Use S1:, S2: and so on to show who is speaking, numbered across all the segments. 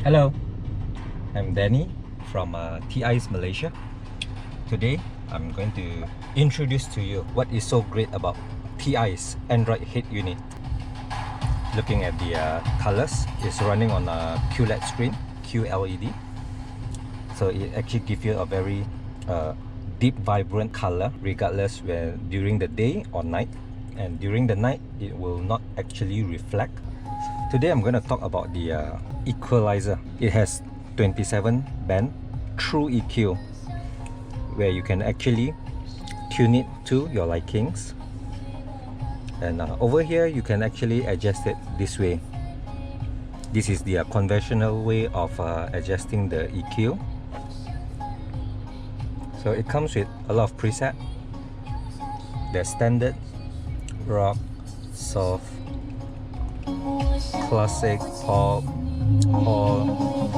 S1: Hello, I'm Danny from TEYES Malaysia. Today I'm going to introduce to you what is so great about TEYES Android head unit. Looking at the colors, it's running on a QLED screen, QLED. So it actually gives you a very deep, vibrant color regardless when during the day or night. And during the night, it will not actually reflect. Today I'm going to talk about the Equalizer. It has 27 band true EQ, where you can actually tune it to your likings. And over here you can actually adjust it this way. This is the conventional way of adjusting the EQ. So it comes with a lot of preset. There's standard, rock, soft, classic, pop, hall.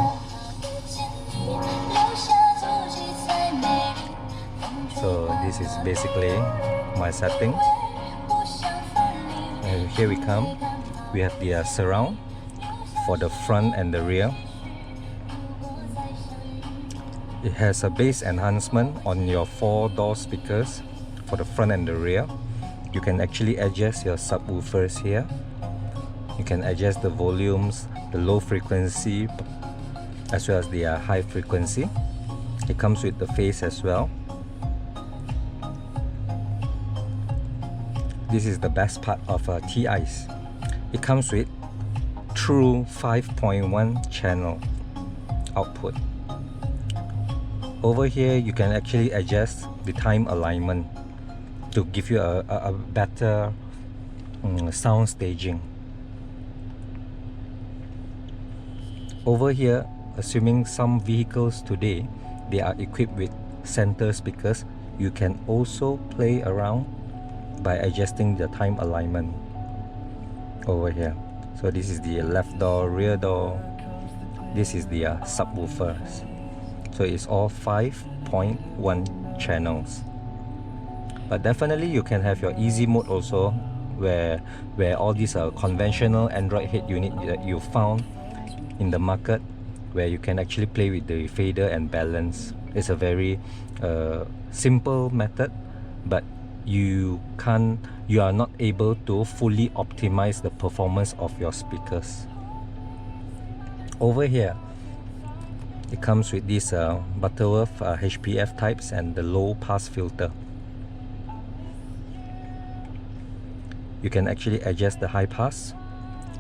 S1: So this is basically my setting. And here we come. We have the surround for the front and the rear. It has a bass enhancement on your 4-door speakers for the front and the rear. You can actually adjust your subwoofers here. You can adjust the volumes, the low frequency as well as the high frequency. It comes with the phase as well. This is the best part of TEYES. It comes with true 5.1 channel output. Over here you can actually adjust the time alignment to give you a better sound staging. Over here, assuming some vehicles today they are equipped with center speakers, you can also play around by adjusting the time alignment over here. So this is the left door, rear door. This is the subwoofers. So it's all 5.1 channels. But definitely you can have your easy mode also, where all these conventional Android head unit that you found in the market, where you can actually play with the fader and balance. It's a very simple method, but you are not able to fully optimize the performance of your speakers. Over here it comes with these Butterworth HPF types and the low pass filter. You can actually adjust the high pass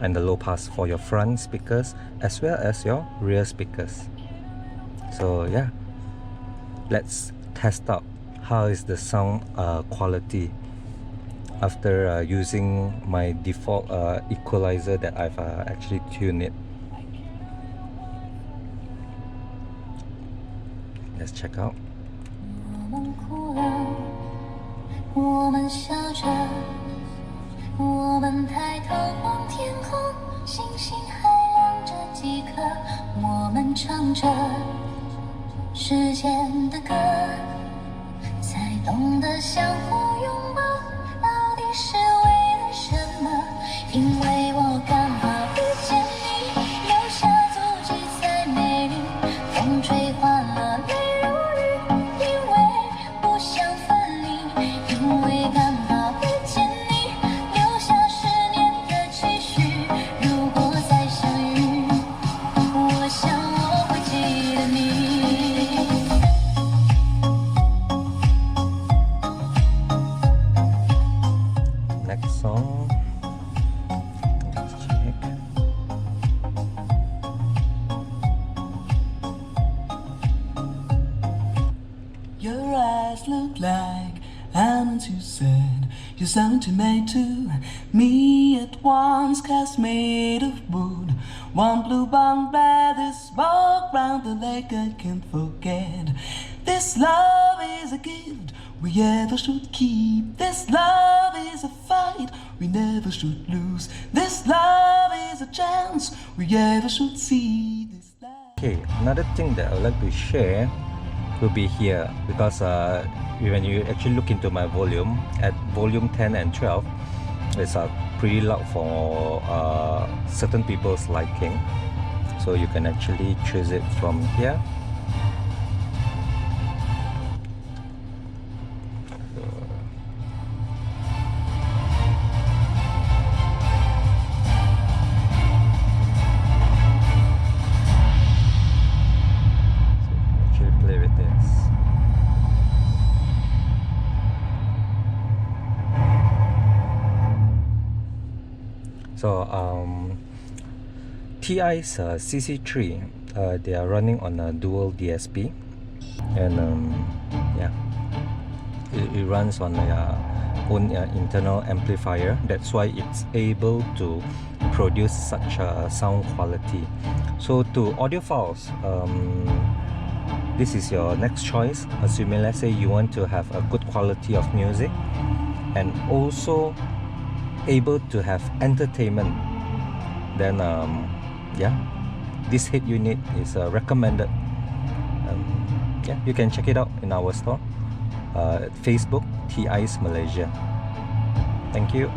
S1: and the low pass for your front speakers as well as your rear speakers. So yeah, let's test out how is the sound quality after using my default equalizer that I've actually tuned it. Let's check out. Song. Let's check.
S2: Your eyes look like almonds, you said. You sound to me to me at once, cast made of wood. One blue bond by this walk round the lake I can't forget. This love is a gift we ever should keep. This love is a fight we never should lose. This love is a chance we ever should see. This life.
S1: Okay, another thing that I would like to share will be here, because when you actually look into my volume at volume 10 and 12, it's pretty loud for certain people's liking. So you can actually choose it from here. So TEYES CC3, they are running on a dual DSP, and yeah, it runs on their own internal amplifier. That's why it's able to produce such a sound quality. So to audiophiles, this is your next choice. Assuming, let's say, you want to have a good quality of music and also able to have entertainment, then yeah, this head unit is recommended. Yeah, you can check it out in our store, Facebook TEYES Malaysia. Thank you.